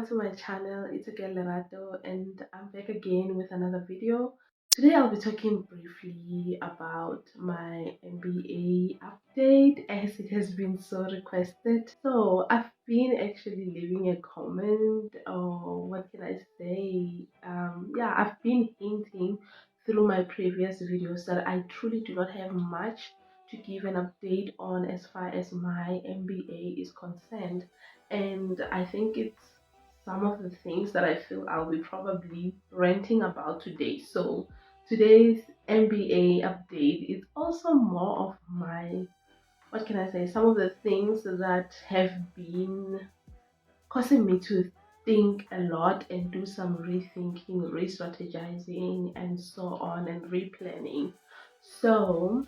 welcome to my channel. It's again Lerato, and I'm back again with another video. Today I'll be talking briefly about my MBA update as it has been so requested. So I've been actually leaving a comment, or what can I say? Yeah, I've been hinting through my previous videos that I truly do not have much to give an update on as far as my MBA is concerned, and I think it's some of the things that I feel I'll be probably ranting about today. So today's MBA update is also more of my, what can I say, some of the things that have been causing me to think a lot and do some rethinking, re-strategizing, and so on, and replanning. So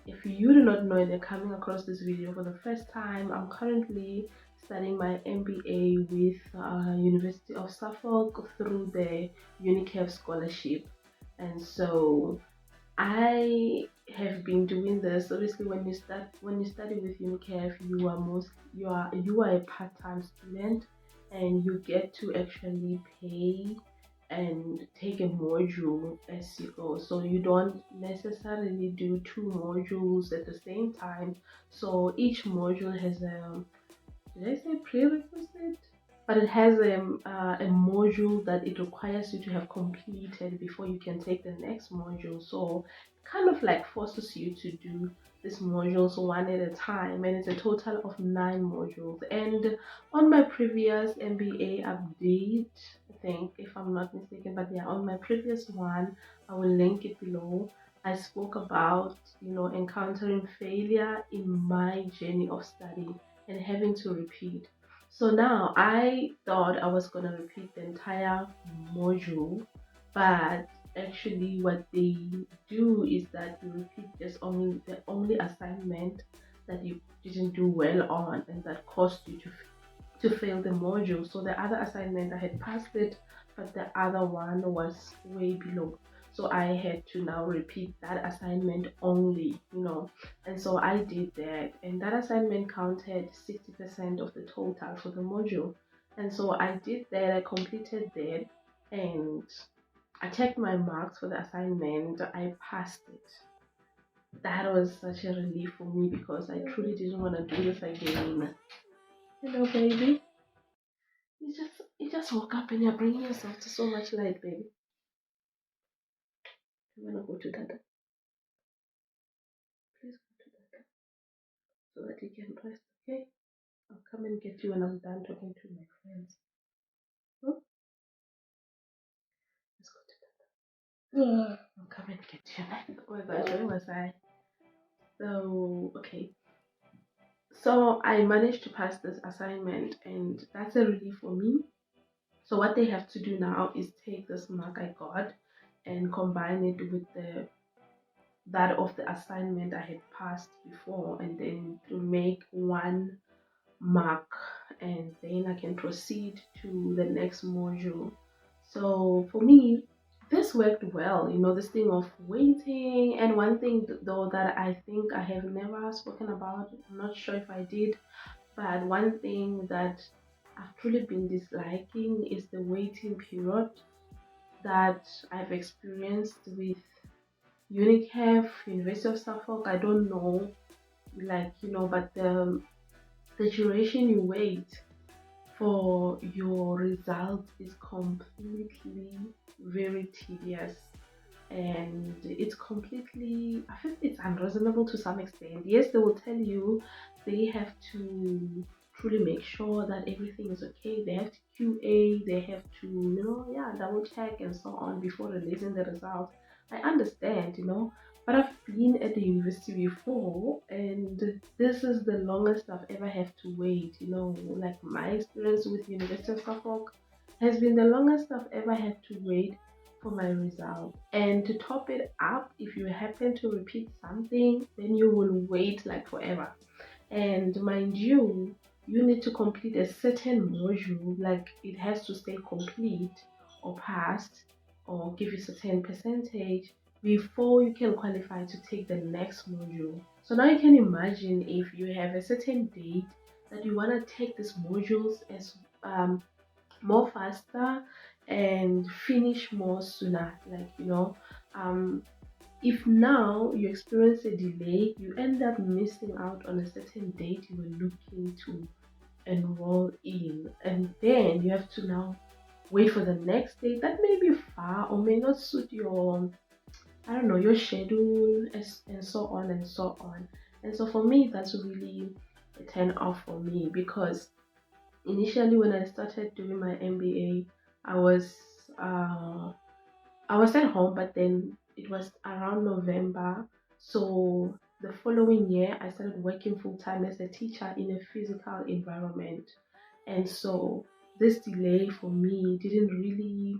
if you do not know and you're coming across this video for the first time, I'm currently studying my MBA with University of Suffolk through the UNICEF scholarship. And so I have been doing this. Obviously, when you study with UNICEF, you are a part-time student, and you get to actually pay and take a module as you go. So you don't necessarily do two modules at the same time. So each module has a, did I say prerequisite? But it has a module that it requires you to have completed before you can take the next module. So it kind of like forces you to do these modules one at a time, and it's a total of 9 modules. And on my previous MBA update, I think, if I'm not mistaken, but yeah, on my previous one, I will link it below. I spoke about, encountering failure in my journey of study and having to repeat. So now I thought I was gonna repeat the entire module, but actually what they do is that you repeat just only the only assignment that you didn't do well on, and that caused you to fail the module. So the other assignment I had passed it, but the other one was way below. So I had to now repeat that assignment only, and so I did that, and that assignment counted 60% of the total for the module. And so I did that, I completed that, and I checked my marks for the assignment. I passed it. That was such a relief for me because I truly didn't want to do this again. Hello, baby. You just woke up and you're bringing yourself to so much light, baby. I'm gonna go to Dada. Please go to Dada so that you can rest, okay? I'll come and get you when I'm done talking to my friends. Hmm? Let's go to Dada. I'll come and get you. Oh my gosh, where was I? So, okay. So I managed to pass this assignment, and that's a relief for me. So what they have to do now is take this mark I got and combine it with that of the assignment I had passed before, and then to make one mark, and then I can proceed to the next module. So for me, this worked well, this thing of waiting. And one thing though that I think I have never spoken about, I'm not sure if I did, but one thing that I've truly been disliking is the waiting period that I've experienced with UNICEF, University of Suffolk. I don't know, but the duration you wait for your result is completely very tedious, and it's completely, I feel it's unreasonable to some extent. Yes, they will tell you they have to truly make sure that everything is okay. They have to QA, they have to, double check and so on before releasing the result. I understand, but I've been at the university before, and this is the longest I've ever had to wait. Like my experience with University of Suffolk has been the longest I've ever had to wait for my result. And to top it up, if you happen to repeat something, then you will wait like forever. And mind you, you need to complete a certain module, like it has to stay complete or passed or give you a certain percentage before you can qualify to take the next module. So now you can imagine if you have a certain date that you want to take these modules as more faster and finish more sooner. Like, if now you experience a delay, you end up missing out on a certain date you were looking to enroll in, and then you have to now wait for the next date that may be far or may not suit your, I don't know, your schedule, and so on and so on. And so for me, that's really a turn off for me, because initially when I started doing my MBA, uh, I was at home, but then it was around November. So the following year, I started working full time as a teacher in a physical environment. And so this delay for me didn't really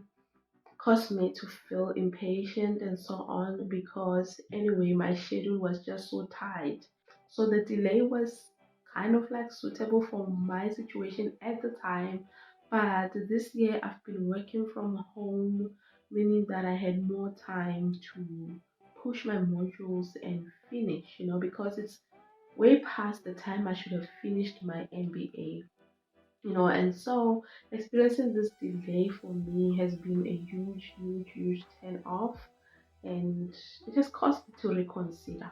caused me to feel impatient and so on, because anyway my schedule was just so tight. So the delay was kind of like suitable for my situation at the time. But this year I've been working from home, meaning that I had more time to push my modules and finish, because it's way past the time I should have finished my MBA. And so experiencing this delay for me has been a huge, huge, huge turn off, and it has caused me to reconsider,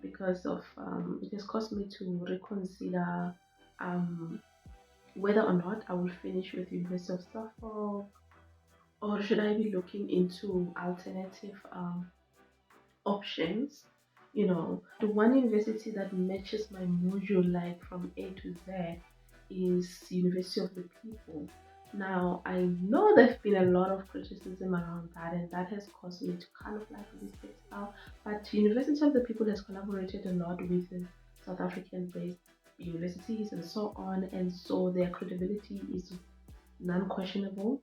because of it has caused me to reconsider um whether or not I will finish with University of Suffolk, or should I be looking into alternative options. The one university that matches my module like from A to Z is University of the People. Now I know there's been a lot of criticism around that, and that has caused me to kind of like list it out. But University of the People has collaborated a lot with the South African based universities and so on, and so their credibility is non-questionable.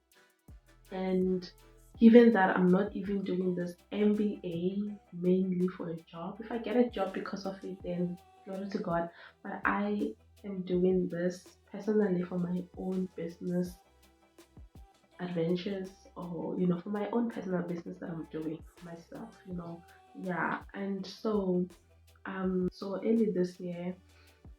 And given that I'm not even doing this MBA mainly for a job, if I get a job because of it, then glory to God. But I am doing this personally for my own business adventures, or for my own personal business that I'm doing for myself. Yeah. And so early this year,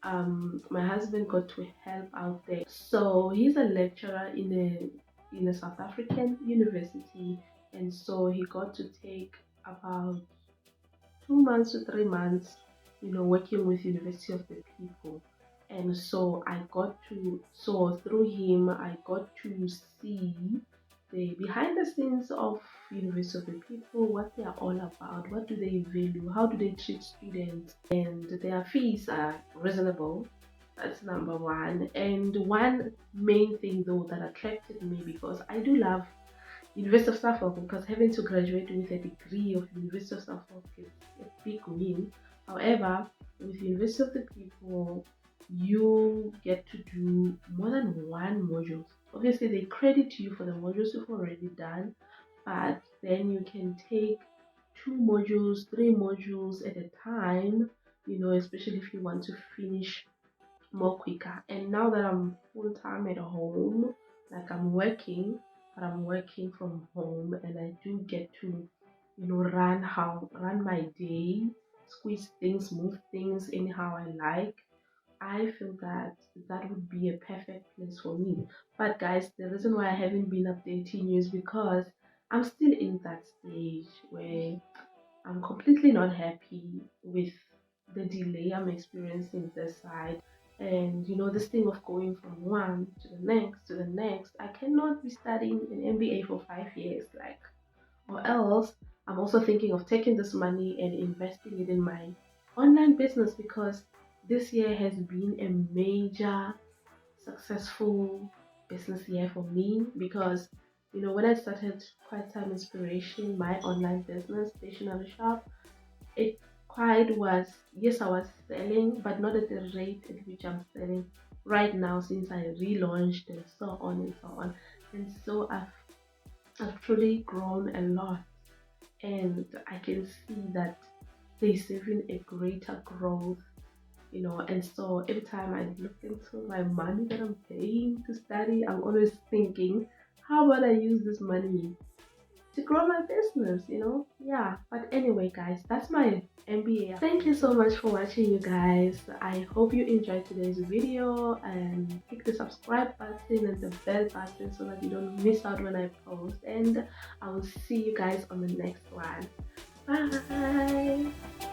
my husband got to help out there. So he's a lecturer in a South African university, and so he got to take about 2 months to 3 months, working with University of the People. And so so through him, I got to see the behind the scenes of University of the People, what they are all about, what do they value, how do they treat students, and their fees are reasonable. That's number one. And one main thing though that attracted me, because I do love University of Suffolk, because having to graduate with a degree of University of Suffolk is a big win. However, with University of the People, you get to do more than one module. Obviously, they credit you for the modules you've already done, but then you can take 2 modules, 3 modules at a time, especially if you want to finish more quicker. And now that I'm full time at home, like I'm working, but I'm working from home, and I do get to, run my day, squeeze things, move things anyhow I like. I feel that that would be a perfect place for me. But guys, the reason why I haven't been updating you is because I'm still in that stage where I'm completely not happy with the delay I'm experiencing this side. And this thing of going from one to the next to the next, I cannot be studying an MBA for 5 years, like, or else I'm also thinking of taking this money and investing it in my online business, because this year has been a major successful business year for me, because when I started Quite Time Inspiration, my online business stationery shop, it quite was, yes, I was selling, but not at the rate at which I'm selling right now, since I relaunched and so on and so on. And so I've truly grown a lot, and I can see that there's even a greater growth, and so every time I look into my money that I'm paying to study, I'm always thinking, how about I use this money to grow my business, Yeah. But anyway, guys, that's my MBA. Thank you so much for watching, you guys. I hope you enjoyed today's video, and click the subscribe button and the bell button so that you don't miss out when I post. And I will see you guys on the next one. Bye.